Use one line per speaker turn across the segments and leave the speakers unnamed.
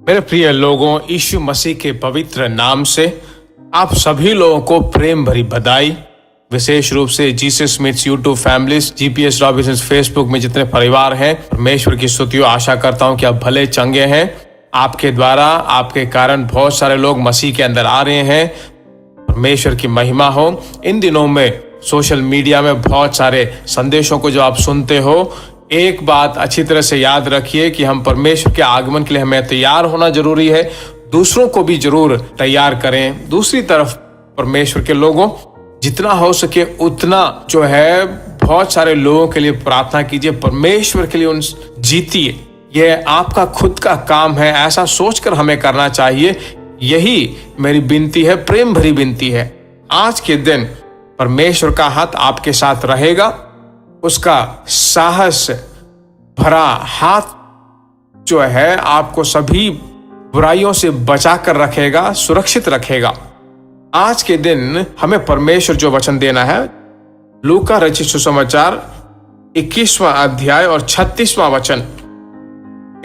मेरे प्रिय लोगों, यीशु मसीह के पवित्र नाम से आप सभी लोगों को प्रेम भरी बधाई। विशेष रूप से Jesus meets YouTube families, GPS Robinson Facebook में जितने परिवार हैं, परमेश्वर की स्तुति आशा करता हूं कि आप भले चंगे हैं। आपके द्वारा, आपके कारण बहुत सारे लोग मसीह के अंदर आ रहे हैं। परमेश्वर की महिमा हो। इन दिनों में सोशल मीडिया में बहुत सारे संदेशों को जो आप सुनते हो, एक बात अच्छी तरह से याद रखिए कि हम परमेश्वर के आगमन के लिए हमें तैयार होना जरूरी है। दूसरों को भी जरूर तैयार करें। दूसरी तरफ परमेश्वर के लोगों, जितना हो सके उतना जो है बहुत सारे लोगों के लिए प्रार्थना कीजिए। परमेश्वर के लिए उन जीतिए। यह आपका खुद का काम है, ऐसा सोचकर हमें करना चाहिए। यही मेरी विनती है, प्रेम भरी विनती है। आज के दिन परमेश्वर का हाथ आपके साथ रहेगा। उसका साहस भरा हाथ जो है आपको सभी बुराइयों से बचा कर रखेगा, सुरक्षित रखेगा। आज के दिन हमें परमेश्वर जो वचन देना है, लूका रचित सुसमाचार 21वां अध्याय और 36वां वचन।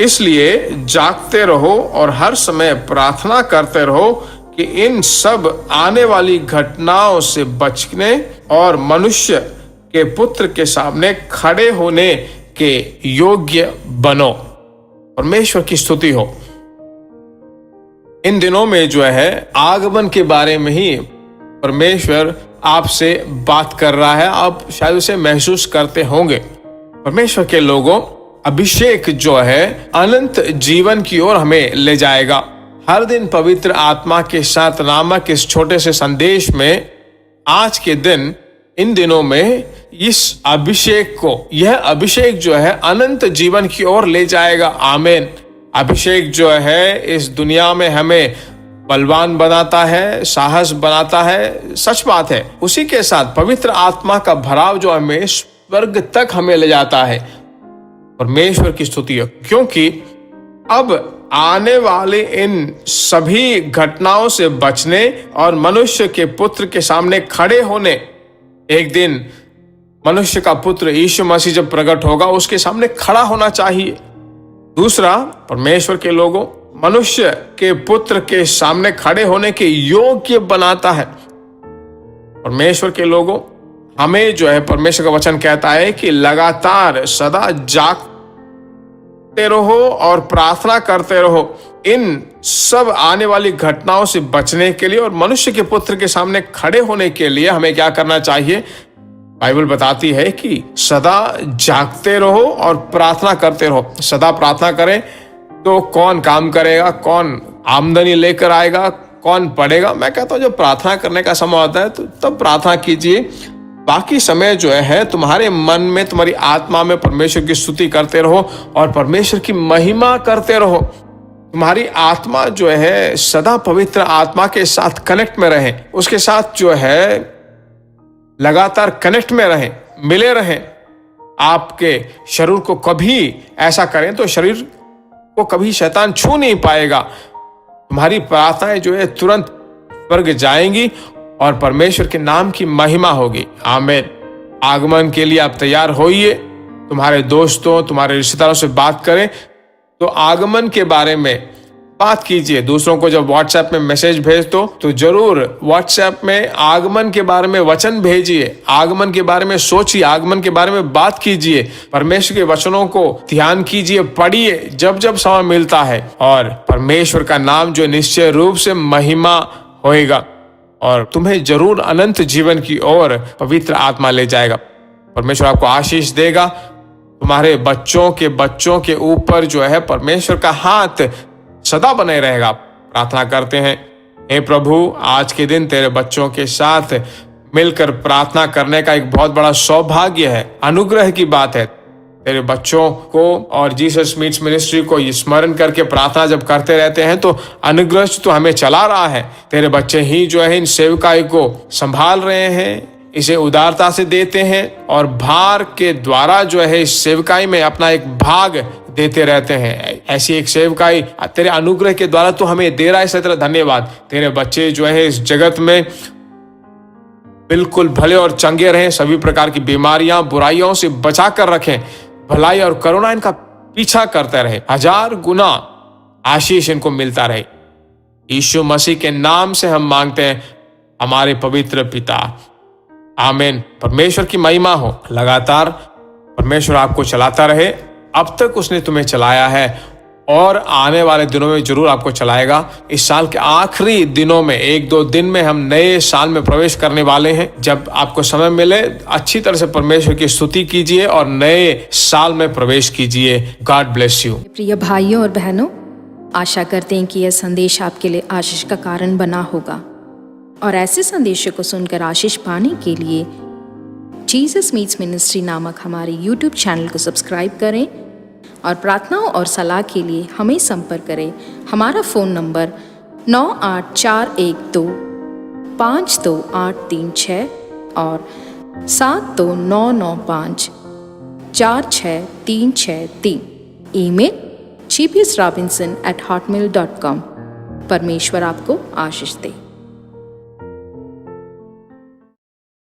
इसलिए जागते रहो और हर समय प्रार्थना करते रहो कि इन सब आने वाली घटनाओं से बचने और मनुष्य के पुत्र के सामने खड़े होने के योग्य बनो। परमेश्वर की स्तुति हो। इन दिनों में जो है आगमन के बारे में ही परमेश्वर आपसे बात कर रहा है। आप शायद उसे महसूस करते होंगे। परमेश्वर के लोगों, अभिषेक जो है अनंत जीवन की ओर हमें ले जाएगा। हर दिन पवित्र आत्मा के साथ नामक इस छोटे से संदेश में आज के दिन, इन दिनों में इस अभिषेक को, यह अभिषेक जो है अनंत जीवन की ओर ले जाएगा। आमीन। अभिषेक जो है इस दुनिया में हमें बलवान बनाता है, साहस बनाता है, सच बात है। उसी के साथ पवित्र आत्मा का भराव जो हमें स्वर्ग तक हमें ले जाता है। परमेश्वर की स्तुति है, क्योंकि अब आने वाले इन सभी घटनाओं से बचने और मनुष्य के पुत्र के सामने खड़े होने, एक दिन मनुष्य का पुत्र यीशु मसीह जब प्रकट होगा, उसके सामने खड़ा होना चाहिए। दूसरा, परमेश्वर के लोगों, मनुष्य के पुत्र के सामने खड़े होने के योग्य बनाता है। परमेश्वर के लोगों, हमें जो है परमेश्वर का वचन कहता है कि लगातार सदा जागते रहो और प्रार्थना करते रहो इन सब आने वाली घटनाओं से बचने के लिए और मनुष्य के पुत्र के सामने खड़े होने के लिए हमें क्या करना चाहिए। बाइबल बताती है कि सदा जागते रहो और प्रार्थना करते रहो। सदा प्रार्थना करें तो कौन काम करेगा, कौन आमदनी लेकर आएगा, कौन पढ़ेगा। मैं कहता हूं जब प्रार्थना करने का समय आता है तो तब प्रार्थना कीजिए। बाकी समय जो है तुम्हारे मन में, तुम्हारी आत्मा में परमेश्वर की स्तुति करते रहो और परमेश्वर की महिमा करते रहो। तुम्हारी आत्मा जो है सदा पवित्र आत्मा के साथ कनेक्ट में रहे, उसके साथ जो है लगातार कनेक्ट में रहें, मिले रहें। आपके शरीर को कभी ऐसा करें तो शरीर को कभी शैतान छू नहीं पाएगा। तुम्हारी प्रार्थनाएं जो है तुरंत स्वर्ग जाएंगी और परमेश्वर के नाम की महिमा होगी। आमीन। आगमन के लिए आप तैयार होइए। तुम्हारे दोस्तों, तुम्हारे रिश्तेदारों से बात करें तो आगमन के बारे में बात कीजिए। दूसरों को जब व्हाट्सएप में मैसेज भेज दो तो जरूर व्हाट्सएप में आगमन के बारे में वचन भेजिए, आगमन के बारे में सोचिए, आगमन के बारे में बात कीजिए। परमेश्वर के वचनों को ध्यान कीजिए, पढ़िए जब जब समय मिलता है, और परमेश्वर का नाम जो निश्चय रूप से महिमा होएगा और तुम्हें जरूर अनंत जीवन की ओर पवित्र आत्मा ले जाएगा। परमेश्वर आपको आशीष देगा। तुम्हारे बच्चों के ऊपर जो है परमेश्वर का हाथ सदा बने रहेगा। प्रार्थना करते हैं, हे प्रभु, आज के दिन तेरे बच्चों के साथ मिलकर प्रार्थना करने का एक बहुत बड़ा सौभाग्य है, अनुग्रह की बात है। तेरे बच्चों को और जीसस मीट्स मिनिस्ट्री को स्मरण करके प्रार्थना जब करते रहते हैं तो अनुग्रह तो हमें चला रहा है। तेरे बच्चे ही जो है इन सेवकाई को संभाल रहे हैं, इसे उदारता से देते हैं और भार के द्वारा जो है इस सेवकाई में अपना एक भाग देते रहते हैं। ऐसी एक सेवकाई तेरे अनुग्रह के द्वारा तो हमें दे रहा है। इसी तरह धन्यवाद। तेरे बच्चे जो है इस जगत में बिल्कुल भले और चंगे रहें, सभी प्रकार की बीमारियां, बुराइयों से बचा कर रखें, भलाई और करुणा इनका पीछा करते रहे। 1000 गुना आशीष इनको मिलता रहे। यीशु मसीह के नाम से हम मांगते हैं, हमारे पवित्र पिता, आमीन। परमेश्वर की महिमा हो। लगातार परमेश्वर आपको चलाता रहे। अब तक उसने तुम्हें चलाया है और आने वाले दिनों में जरूर आपको चलाएगा। इस साल के आखिरी दिनों में 1-2 दिन में हम नए साल में प्रवेश करने वाले हैं। जब आपको समय मिले अच्छी तरह से परमेश्वर की स्तुति कीजिए और नए साल में प्रवेश कीजिए। God bless you.
प्रिय भाइयों और बहनों, आशा करते हैं कि यह संदेश आपके लिए आशीष का कारण बना होगा और ऐसे संदेशों को सुनकर आशीष पाने के लिए जीसस मीट्स मिनिस्ट्री नामक हमारे YouTube चैनल को सब्सक्राइब करें और प्रार्थनाओं और सलाह के लिए हमें संपर्क करें। हमारा फ़ोन नंबर 9841252836 और 7299546363। Email gpsrobinson@hotmail.com। परमेश्वर आपको आशीष दे।